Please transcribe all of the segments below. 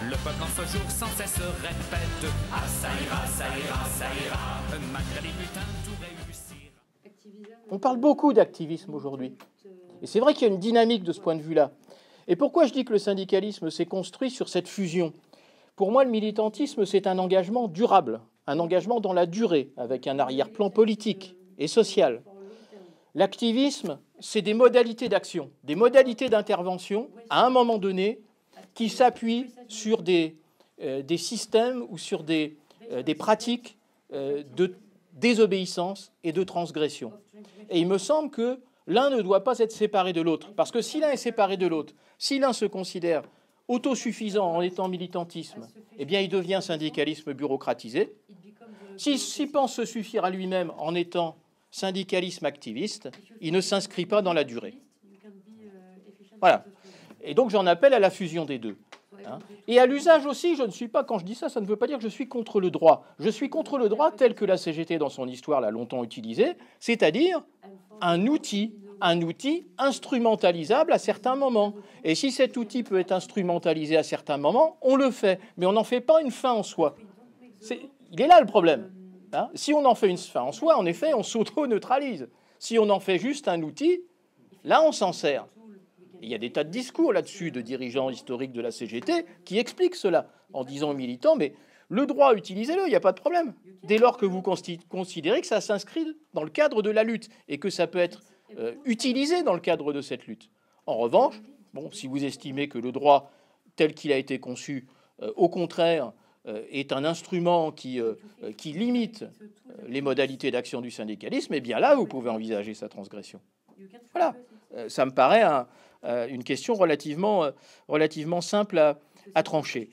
Le peuple en ce jour sans cesse répète ah ça ira, ça ira, ça ira. Malgré les butins, tout réussira. On parle beaucoup d'activisme aujourd'hui. Et c'est vrai qu'il y a une dynamique de ce point de vue-là. Et pourquoi je dis que le syndicalisme s'est construit sur cette fusion? Pour moi, le militantisme, c'est un engagement durable, un engagement dans la durée, avec un arrière-plan politique et social. L'activisme, c'est des modalités d'action, des modalités d'intervention, à un moment donné, qui s'appuient sur des systèmes ou sur des pratiques de désobéissance et de transgression. Et il me semble que l'un ne doit pas être séparé de l'autre. Parce que si l'un est séparé de l'autre, si l'un se considère autosuffisant en étant militantisme, eh bien il devient syndicalisme bureaucratisé. S'il pense se suffire à lui-même en étant syndicalisme activiste, il ne s'inscrit pas dans la durée. Voilà. Et donc j'en appelle à la fusion des deux. Et à l'usage aussi, je ne suis pas, quand je dis ça, ça ne veut pas dire que je suis contre le droit. Je suis contre le droit tel que la CGT dans son histoire l'a longtemps utilisé, c'est-à-dire un outil instrumentalisable à certains moments. Et si cet outil peut être instrumentalisé à certains moments, on le fait. Mais on n'en fait pas une fin en soi. Il est là le problème. Si on en fait une fin en soi, en effet, on s'auto-neutralise. Si on en fait juste un outil, là, on s'en sert. Il y a des tas de discours là-dessus de dirigeants historiques de la CGT qui expliquent cela en disant aux militants, mais le droit, utilisez-le, il n'y a pas de problème. Dès lors que vous considérez que ça s'inscrit dans le cadre de la lutte et que ça peut être utilisé dans le cadre de cette lutte. En revanche, si vous estimez que le droit tel qu'il a été conçu, au contraire, est un instrument qui limite les modalités d'action du syndicalisme, eh bien là, vous pouvez envisager sa transgression. Voilà. Ça me paraît une question relativement simple à trancher.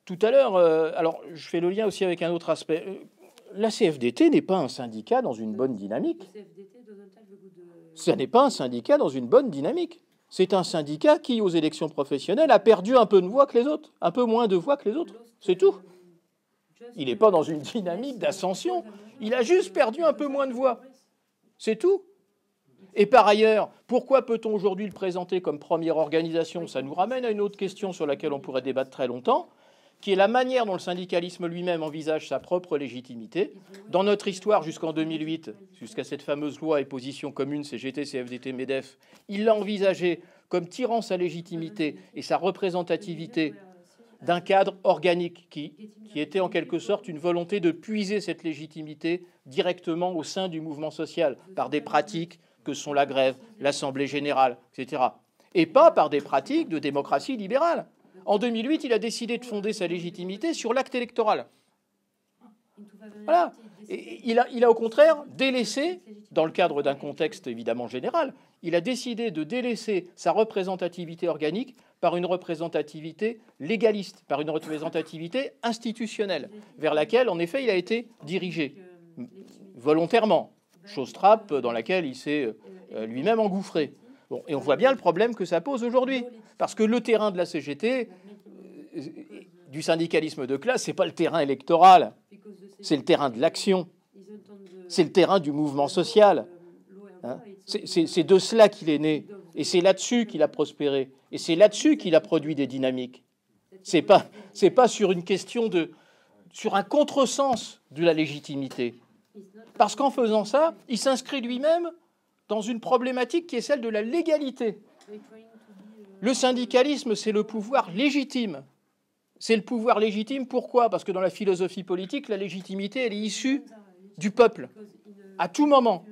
Tout à l'heure, alors je fais le lien aussi avec un autre aspect. La CFDT n'est pas un syndicat dans une bonne dynamique. Ce n'est pas un syndicat dans une bonne dynamique. C'est un syndicat qui, aux élections professionnelles, a perdu un peu de voix que les autres, un peu moins de voix que les autres. C'est tout. Il n'est pas dans une dynamique d'ascension. Il a juste perdu un peu moins de voix. C'est tout. Et par ailleurs, pourquoi peut-on aujourd'hui le présenter comme première organisation? Ça nous ramène à une autre question sur laquelle on pourrait débattre très longtemps, qui est la manière dont le syndicalisme lui-même envisage sa propre légitimité. Dans notre histoire, jusqu'en 2008, jusqu'à cette fameuse loi et position commune CGT, CFDT, MEDEF, il l'a envisagé comme tirant sa légitimité et sa représentativité d'un cadre organique qui était en quelque sorte une volonté de puiser cette légitimité directement au sein du mouvement social, par des pratiques que sont la grève, l'Assemblée générale, etc. Et pas par des pratiques de démocratie libérale. En 2008, il a décidé de fonder sa légitimité sur l'acte électoral. Voilà. Et il a au contraire délaissé, dans le cadre d'un contexte évidemment général, il a décidé de délaisser sa représentativité organique par une représentativité légaliste, par une représentativité institutionnelle, vers laquelle, en effet, il a été dirigé volontairement, chose trappe dans laquelle il s'est lui-même engouffré. Bon, et on voit bien le problème que ça pose aujourd'hui, parce que le terrain de la CGT, du syndicalisme de classe, c'est pas le terrain électoral, c'est le terrain de l'action, c'est le terrain du mouvement social. C'est de cela qu'il est né, et c'est là-dessus qu'il a prospéré, et c'est là-dessus qu'il a produit des dynamiques. C'est pas sur une question sur un contresens de la légitimité, parce qu'en faisant ça, il s'inscrit lui-même dans une problématique qui est celle de la légalité. Le syndicalisme, c'est le pouvoir légitime. C'est le pouvoir légitime, pourquoi? Parce que dans la philosophie politique, la légitimité, elle est issue du peuple. À tout moment.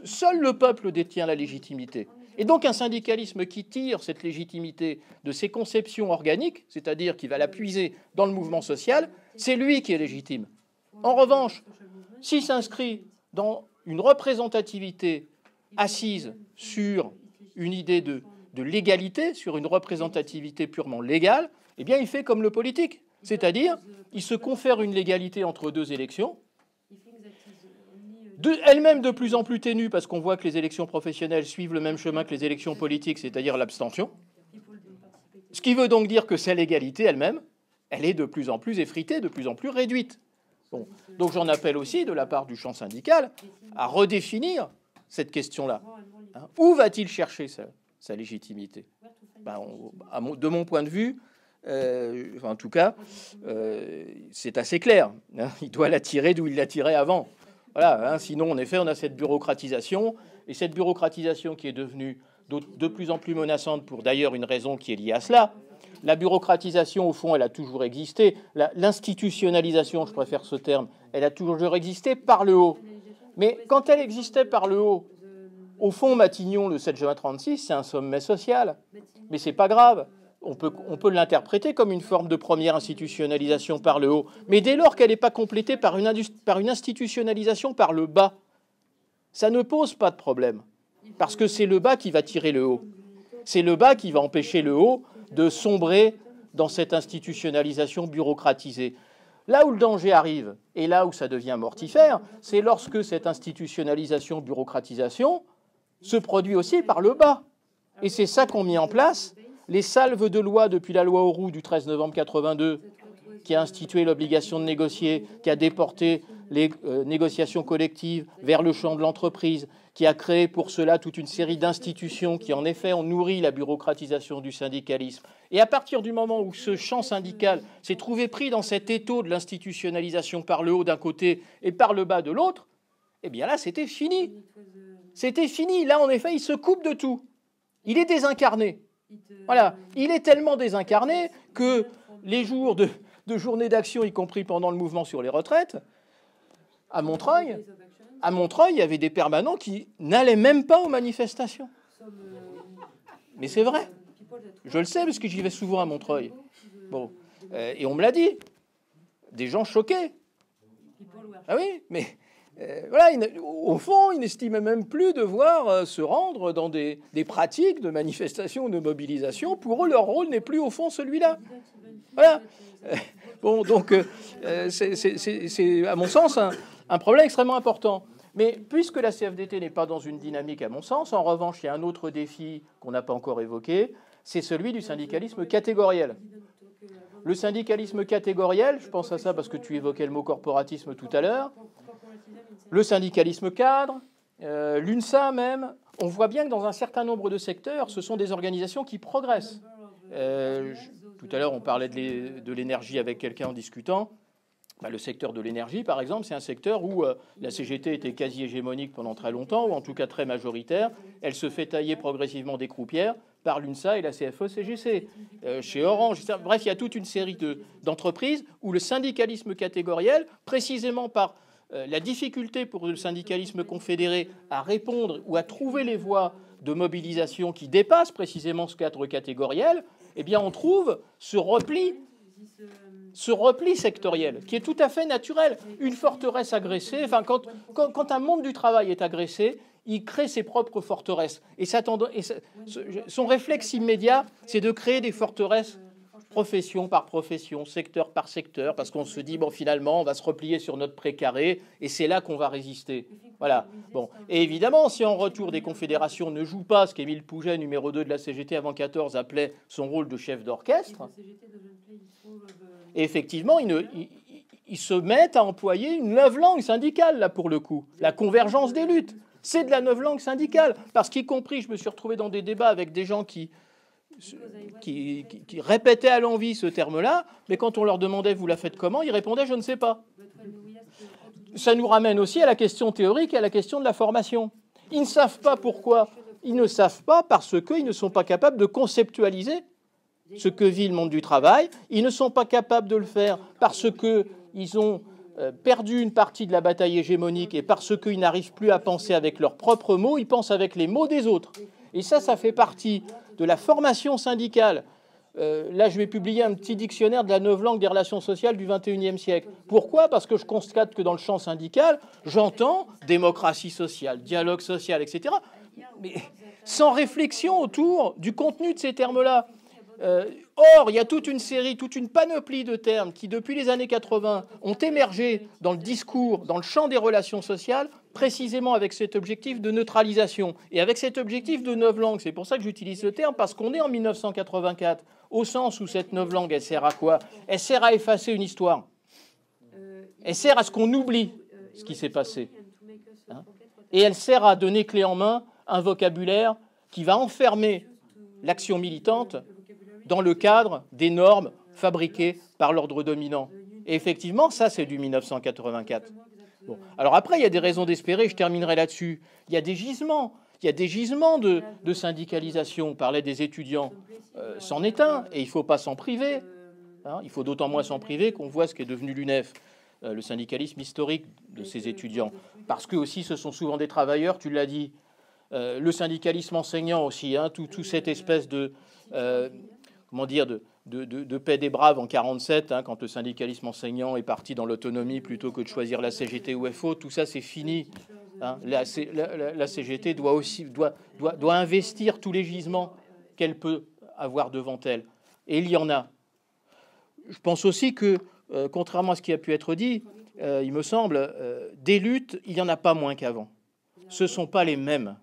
Seul le peuple détient la légitimité. Et donc un syndicalisme qui tire cette légitimité de ses conceptions organiques, c'est-à-dire qui va la puiser dans le mouvement social, c'est lui qui est légitime. En revanche, s'il s'inscrit dans une représentativité assise sur une idée de légalité, sur une représentativité purement légale, eh bien il fait comme le politique, c'est-à-dire il se confère une légalité entre deux élections, elle-même de plus en plus ténue, parce qu'on voit que les élections professionnelles suivent le même chemin que les élections politiques, c'est-à-dire l'abstention, ce qui veut donc dire que sa légalité elle-même, elle est de plus en plus effritée, de plus en plus réduite. Bon. Donc j'en appelle aussi, de la part du champ syndical, à redéfinir cette question-là. Où va-t-il chercher sa légitimité? De mon point de vue, en tout cas, c'est assez clair. Hein, il doit la tirer d'où il l'a tirée avant. Voilà, hein, sinon, en effet, on a cette bureaucratisation, et cette bureaucratisation qui est devenue de plus en plus menaçante pour d'ailleurs une raison qui est liée à cela. La bureaucratisation, au fond, elle a toujours existé. L'institutionnalisation, je préfère ce terme, elle a toujours existé par le haut. Mais quand elle existait par le haut, au fond, Matignon, le 7 juin 1936, c'est un sommet social. Mais c'est pas grave. On peut l'interpréter comme une forme de première institutionnalisation par le haut. Mais dès lors qu'elle n'est pas complétée par une institutionnalisation par le bas, ça ne pose pas de problème. Parce que c'est le bas qui va tirer le haut. C'est le bas qui va empêcher le haut de sombrer dans cette institutionnalisation bureaucratisée. Là où le danger arrive, et là où ça devient mortifère, c'est lorsque cette institutionnalisation, bureaucratisation, se produit aussi par le bas. Et c'est ça qu'ont mis en place les salves de loi depuis la loi Auroux du 13 novembre 82, qui a institué l'obligation de négocier, qui a déporté les négociations collectives vers le champ de l'entreprise, qui a créé pour cela toute une série d'institutions qui, en effet, ont nourri la bureaucratisation du syndicalisme. Et à partir du moment où ce champ syndical s'est trouvé pris dans cet étau de l'institutionnalisation par le haut d'un côté et par le bas de l'autre, eh bien là, c'était fini. C'était fini. Là, en effet, il se coupe de tout. Il est désincarné. Voilà. Il est tellement désincarné que les jours de journée d'action, y compris pendant le mouvement sur les retraites, à Montreuil, il y avait des permanents qui n'allaient même pas aux manifestations. Mais c'est vrai. Je le sais parce que j'y vais souvent à Montreuil. Bon. Et on me l'a dit. Des gens choqués. Ah oui, mais voilà, au fond, ils n'estimaient même plus devoir se rendre dans des pratiques de manifestation ou de mobilisation. Pour eux, leur rôle n'est plus au fond celui-là. Voilà. Bon, donc, c'est à mon sens un problème extrêmement important. Mais puisque la CFDT n'est pas dans une dynamique, à mon sens, en revanche, il y a un autre défi qu'on n'a pas encore évoqué, c'est celui du syndicalisme catégoriel. Le syndicalisme catégoriel, je pense à ça parce que tu évoquais le mot corporatisme tout à l'heure, le syndicalisme cadre, l'UNSA même, on voit bien que dans un certain nombre de secteurs, ce sont des organisations qui progressent. Tout à l'heure, on parlait de l'énergie avec quelqu'un en discutant. Le secteur de l'énergie, par exemple, c'est un secteur où la CGT était quasi hégémonique pendant très longtemps, ou en tout cas très majoritaire. Elle se fait tailler progressivement des croupières par l'UNSA et la CFE-CGC. Chez Orange, bref, il y a toute une série d'entreprises où le syndicalisme catégoriel, précisément par la difficulté pour le syndicalisme confédéré à répondre ou à trouver les voies de mobilisation qui dépassent précisément ce cadre catégoriel, eh bien, on trouve ce repli sectoriel, qui est tout à fait naturel. Une forteresse agressée, enfin, quand un monde du travail est agressé, il crée ses propres forteresses. Et son réflexe immédiat, c'est de créer des forteresses profession par profession, secteur par secteur, parce qu'on se dit, bon, finalement, on va se replier sur notre précaré, et c'est là qu'on va résister. Voilà. Bon. Et évidemment, si en retour des confédérations ne jouent pas ce qu'Émile Pouget, numéro 2 de la CGT avant 14, appelait son rôle de chef d'orchestre, et effectivement, ils se mettent à employer une neuve-langue syndicale, là, pour le coup. La convergence des luttes. C'est de la neuve-langue syndicale. Parce qu'y compris, je me suis retrouvé dans des débats avec des gens qui répétaient à l'envi ce terme-là, mais quand on leur demandait « vous la faites comment ?», ils répondaient « je ne sais pas ». Ça nous ramène aussi à la question théorique et à la question de la formation. Ils ne savent pas pourquoi. Ils ne savent pas parce qu'ils ne sont pas capables de conceptualiser ce que vit le monde du travail. Ils ne sont pas capables de le faire parce qu'ils ont perdu une partie de la bataille hégémonique et parce qu'ils n'arrivent plus à penser avec leurs propres mots, ils pensent avec les mots des autres. Et ça fait partie de la formation syndicale. Là, je vais publier un petit dictionnaire de la neuve-langue des relations sociales du XXIe siècle. Pourquoi ? Parce que je constate que dans le champ syndical, j'entends démocratie sociale, dialogue social, etc., mais sans réflexion autour du contenu de ces termes-là. Or, il y a toute une panoplie de termes qui, depuis les années 80, ont émergé dans le discours, dans le champ des relations sociales, précisément avec cet objectif de neutralisation et avec cet objectif de neuve-langue. C'est pour ça que j'utilise ce terme, parce qu'on est en 1984, au sens où cette neuve-langue, elle sert à quoi ? Elle sert à effacer une histoire. Elle sert à ce qu'on oublie ce qui s'est passé. Et elle sert à donner clé en main un vocabulaire qui va enfermer l'action militante dans le cadre des normes fabriqués par l'ordre dominant. Et effectivement, ça, c'est du 1984. Bon. Alors après, il y a des raisons d'espérer, je terminerai là-dessus. Il y a des gisements. Il y a des gisements de syndicalisation. On parlait des étudiants. C'en est un, et il ne faut pas s'en priver. Hein. Il faut d'autant moins s'en priver qu'on voit ce qu'est devenu l'UNEF, le syndicalisme historique de ces étudiants. Parce que aussi, ce sont souvent des travailleurs, tu l'as dit. Le syndicalisme enseignant aussi, hein, tout cette espèce de... comment dire, de paix des braves en 1947, hein, quand le syndicalisme enseignant est parti dans l'autonomie plutôt que de choisir la CGT ou FO, tout ça c'est fini. Hein. La CGT doit investir tous les gisements qu'elle peut avoir devant elle. Et il y en a. Je pense aussi que, contrairement à ce qui a pu être dit, il me semble, des luttes, il n'y en a pas moins qu'avant. Ce ne sont pas les mêmes.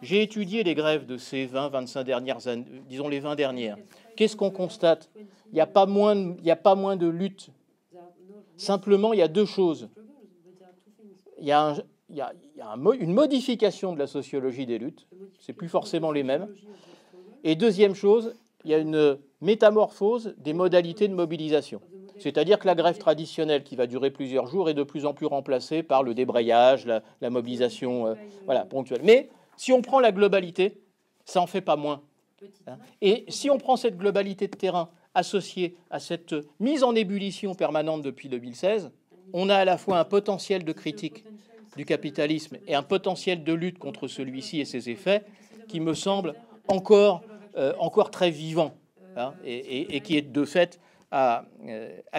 J'ai étudié les grèves de ces 20-25 dernières années, disons les 20 dernières. Qu'est-ce qu'on constate? Il n'y a pas moins de luttes. Simplement, il y a deux choses. Il y a une modification de la sociologie des luttes. C'est plus forcément les mêmes. Et deuxième chose, il y a une métamorphose des modalités de mobilisation. C'est-à-dire que la grève traditionnelle, qui va durer plusieurs jours, est de plus en plus remplacée par le débrayage, la mobilisation ponctuelle. Mais si on prend la globalité, ça n'en fait pas moins. Hein. Et si on prend cette globalité de terrain associée à cette mise en ébullition permanente depuis 2016, on a à la fois un potentiel de critique du capitalisme et un potentiel de lutte contre celui-ci et ses effets qui me semble encore très vivant, hein, et qui est de fait à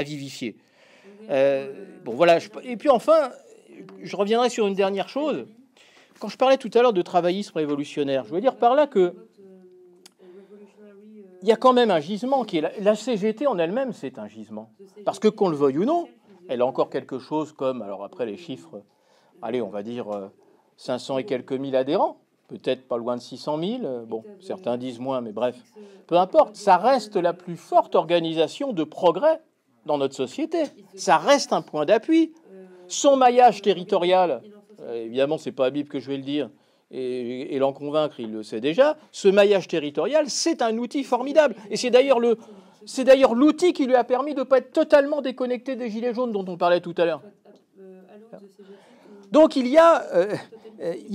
vivifier. Bon, voilà. Et puis enfin, je reviendrai sur une dernière chose. Quand je parlais tout à l'heure de travaillisme révolutionnaire, je veux dire par là que il y a quand même un gisement qui est la CGT en elle-même, c'est un gisement. Parce que qu'on le veuille ou non, elle a encore quelque chose comme, alors après les chiffres, allez, on va dire 500 et quelques mille adhérents, peut-être pas loin de 600 000, bon, certains disent moins, mais bref, peu importe, ça reste la plus forte organisation de progrès dans notre société. Ça reste un point d'appui. Son maillage territorial, évidemment, c'est pas à Bib que je vais le dire, et l'en convaincre, il le sait déjà, ce maillage territorial, c'est un outil formidable. Et c'est d'ailleurs l'outil qui lui a permis de ne pas être totalement déconnecté des Gilets jaunes dont on parlait tout à l'heure. Donc il y a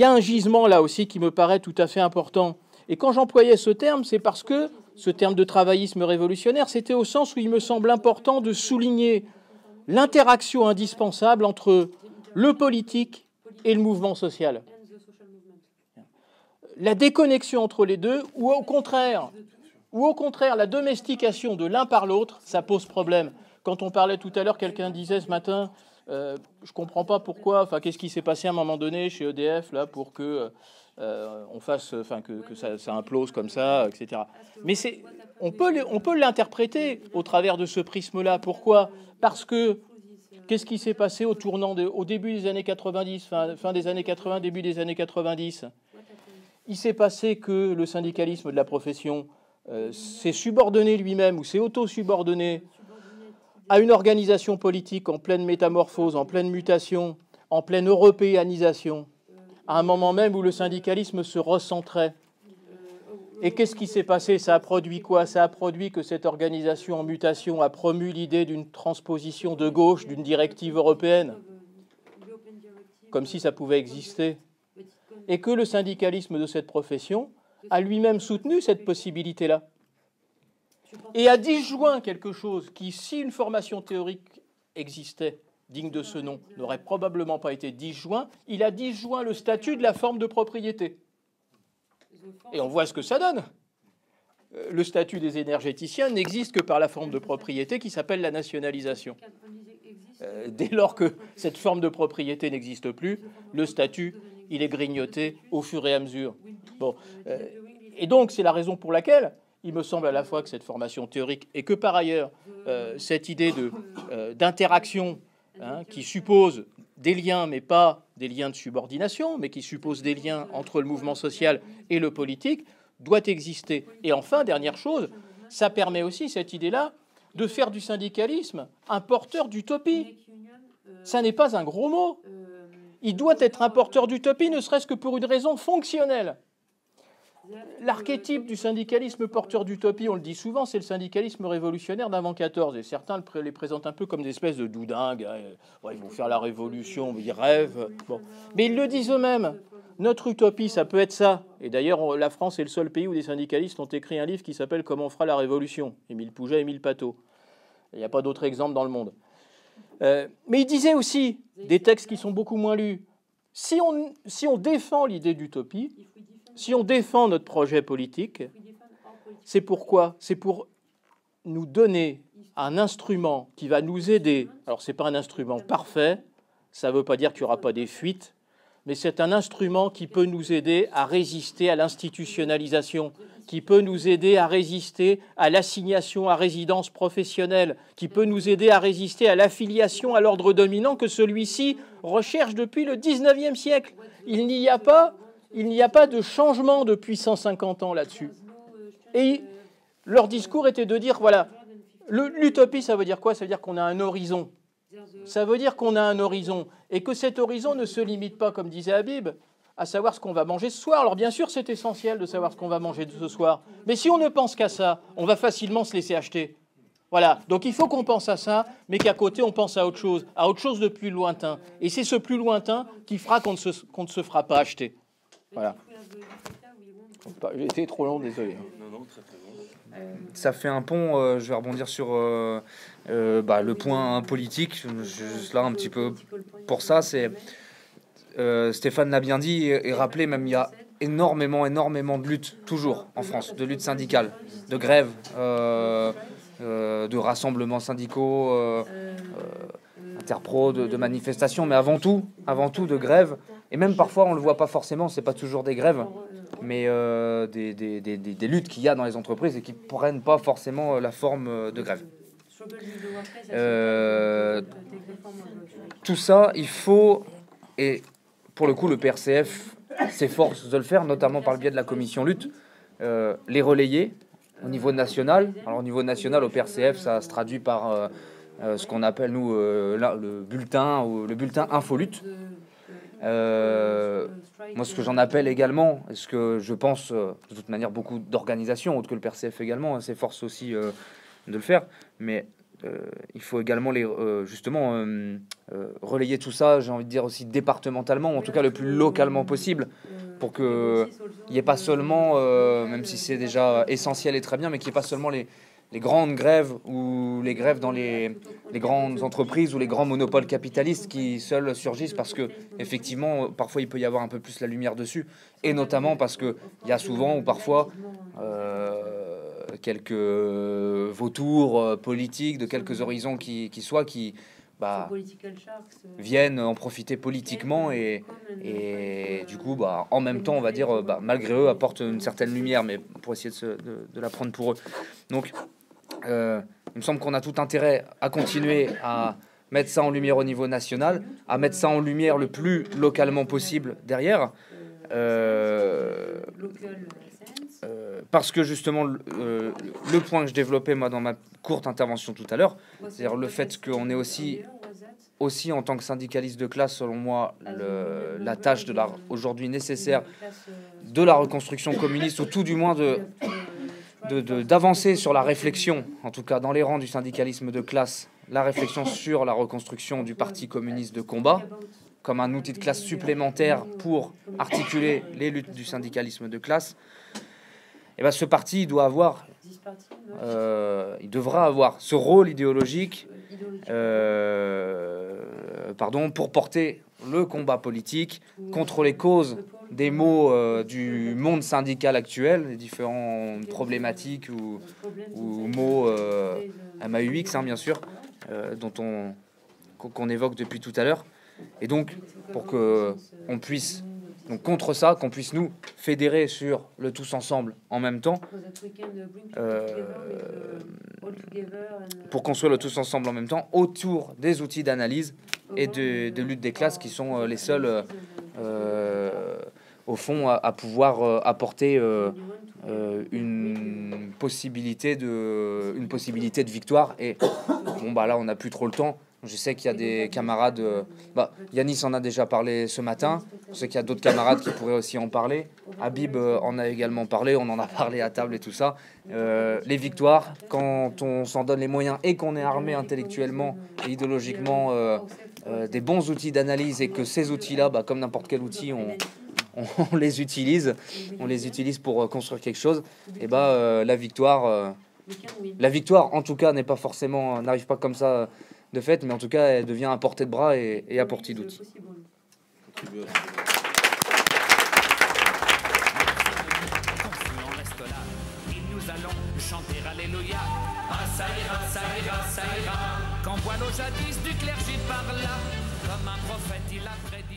un gisement là aussi qui me paraît tout à fait important. Et quand j'employais ce terme, c'est parce que ce terme de travaillisme révolutionnaire, c'était au sens où il me semble important de souligner l'interaction indispensable entre le politique et le mouvement social. La déconnexion entre les deux, ou au contraire la domestication de l'un par l'autre, ça pose problème. Quand on parlait tout à l'heure, quelqu'un disait ce matin, je comprends pas pourquoi, enfin qu'est-ce qui s'est passé à un moment donné chez EDF là pour que on fasse, enfin que ça implose comme ça, etc. Mais on peut l'interpréter au travers de ce prisme-là. Pourquoi? Parce que qu'est-ce qui s'est passé au début des années 90, fin des années 80, début des années 90? Il s'est passé que le syndicalisme de la profession s'est subordonné lui-même ou s'est auto-subordonné à une organisation politique en pleine métamorphose, en pleine mutation, en pleine européanisation, à un moment même où le syndicalisme se recentrait. Et qu'est-ce qui s'est passé? Ça a produit quoi? Ça a produit que cette organisation en mutation a promu l'idée d'une transposition de gauche d'une directive européenne, comme si ça pouvait exister. Et que le syndicalisme de cette profession a lui-même soutenu cette possibilité-là. Et a disjoint quelque chose qui, si une formation théorique existait, digne de ce nom, n'aurait probablement pas été disjoint, il a disjoint le statut de la forme de propriété. Et on voit ce que ça donne. Le statut des énergéticiens n'existe que par la forme de propriété qui s'appelle la nationalisation. Dès lors que cette forme de propriété n'existe plus, le statut, il est grignoté au fur et à mesure. Bon, et donc c'est la raison pour laquelle il me semble à la fois que cette formation théorique et que par ailleurs cette idée d'interaction, hein, qui suppose des liens, mais pas des liens de subordination, mais qui suppose des liens entre le mouvement social et le politique, doit exister. Et enfin, dernière chose, ça permet aussi, cette idée-là, de faire du syndicalisme un porteur d'utopie. Ça n'est pas un gros mot. Il doit être un porteur d'utopie, ne serait-ce que pour une raison fonctionnelle. l'archétype du syndicalisme porteur d'utopie, on le dit souvent, c'est le syndicalisme révolutionnaire d'avant 14. Et certains les présentent un peu comme des espèces de doudingues. Hein. Ouais, ils vont faire la révolution, ils rêvent. Bon. Mais ils le disent eux-mêmes. Notre utopie, ça peut être ça. Et d'ailleurs, la France est le seul pays où des syndicalistes ont écrit un livre qui s'appelle « Comment on fera la révolution ». Émile Pouget, Émile Patot. Il n'y a pas d'autres exemples dans le monde. Mais il disait aussi des textes qui sont beaucoup moins lus. Si on défend l'idée d'utopie, si on défend notre projet politique, c'est pourquoi ? C'est pour nous donner un instrument qui va nous aider. Alors, ce n'est pas un instrument parfait, ça ne veut pas dire qu'il n'y aura pas des fuites, mais c'est un instrument qui peut nous aider à résister à l'institutionnalisation, qui peut nous aider à résister à l'assignation à résidence professionnelle, qui peut nous aider à résister à l'affiliation à l'ordre dominant que celui-ci recherche depuis le 19e siècle. Il n'y a pas de changement depuis 150 ans là-dessus. Et leur discours était de dire, voilà, l'utopie, ça veut dire quoi ? Ça veut dire qu'on a un horizon. Ça veut dire qu'on a un horizon et que cet horizon ne se limite pas, comme disait Habib, à savoir ce qu'on va manger ce soir. Alors bien sûr, c'est essentiel de savoir ce qu'on va manger ce soir. Mais si on ne pense qu'à ça, on va facilement se laisser acheter. Voilà. Donc il faut qu'on pense à ça, mais qu'à côté, on pense à autre chose de plus lointain. Et c'est ce plus lointain qui fera qu'on ne se fera pas acheter. Voilà. J'ai été trop long, désolé. Non, très très bon. Ça fait un pont, je vais rebondir sur le point politique, juste là un petit peu pour ça, c'est Stéphane l'a bien dit et rappelé, même il y a énormément de luttes, toujours en France, de luttes syndicales, de grèves, de rassemblements syndicaux, interpro, de manifestations, mais avant tout de grèves, et même parfois on le voit pas forcément, c'est pas toujours des grèves, mais des luttes qu'il y a dans les entreprises et qui prennent pas forcément la forme de grève. Tout ça, il faut, et pour le coup le PRCF s'efforce de le faire, notamment par le biais de la commission lutte, les relayer au niveau national. Alors au niveau national, au PRCF, ça se traduit par ce qu'on appelle nous le bulletin Infolutte. Moi, ce que j'en appelle également, ce que je pense de toute manière beaucoup d'organisations, autres que le PRCF également, s'efforce aussi de le faire, mais il faut également relayer tout ça, j'ai envie de dire aussi départementalement, ou en tout cas le plus localement possible, pour qu'il n'y ait pas seulement, même si c'est déjà essentiel et très bien, mais qu'il n'y ait pas seulement les grandes grèves ou les grèves dans les grandes entreprises ou les grands monopoles capitalistes qui seuls surgissent parce que effectivement parfois il peut y avoir un peu plus la lumière dessus, et notamment parce que il y a souvent ou parfois quelques vautours politiques de quelques horizons qui viennent en profiter politiquement et du coup en même temps on va dire malgré eux apportent une certaine lumière, mais pour essayer de la prendre pour eux. Donc il me semble qu'on a tout intérêt à continuer à mettre ça en lumière au niveau national, à mettre ça en lumière le plus localement possible derrière, parce que justement le point que je développais moi dans ma courte intervention tout à l'heure, c'est-à-dire le fait qu'on est aussi en tant que syndicaliste de classe, selon moi, la tâche aujourd'hui nécessaire de la reconstruction communiste, ou tout du moins d'avancer sur la réflexion, en tout cas dans les rangs du syndicalisme de classe, la réflexion sur la reconstruction du parti communiste de combat, comme un outil de classe supplémentaire pour articuler les luttes du syndicalisme de classe. Et ce parti, il devra avoir ce rôle idéologique, pour porter le combat politique contre les causes des maux du monde syndical actuel, les différentes problématiques ou maux MAUX, bien sûr, qu'on évoque depuis tout à l'heure. Et donc, pour qu'on puisse, contre ça, qu'on puisse nous fédérer sur le tous ensemble en même temps, pour construire le tous ensemble en même temps autour des outils d'analyse et de lutte des classes qui sont les seuls, au fond, à pouvoir apporter une possibilité de victoire. Et bon, bah là, on n'a plus trop le temps. Je sais qu'il y a des camarades... Yanis en a déjà parlé ce matin. Je sais qu'il y a d'autres camarades qui pourraient aussi en parler. Habib en a également parlé. On en a parlé à table et tout ça. Les victoires, quand on s'en donne les moyens et qu'on est armé intellectuellement et idéologiquement des bons outils d'analyse, et que ces outils-là, comme n'importe quel outil, on les utilise. On les utilise pour construire quelque chose. Et la victoire, en tout cas, n'arrive pas comme ça de fait, mais en tout cas, elle devient à portée de bras et à portée d'outils. Nous allons chanter Alléluia. Ah, ça ira, ça ira, ça ira. Quand voilà au jadis du clergé par là, comme un prophète, il a prédit.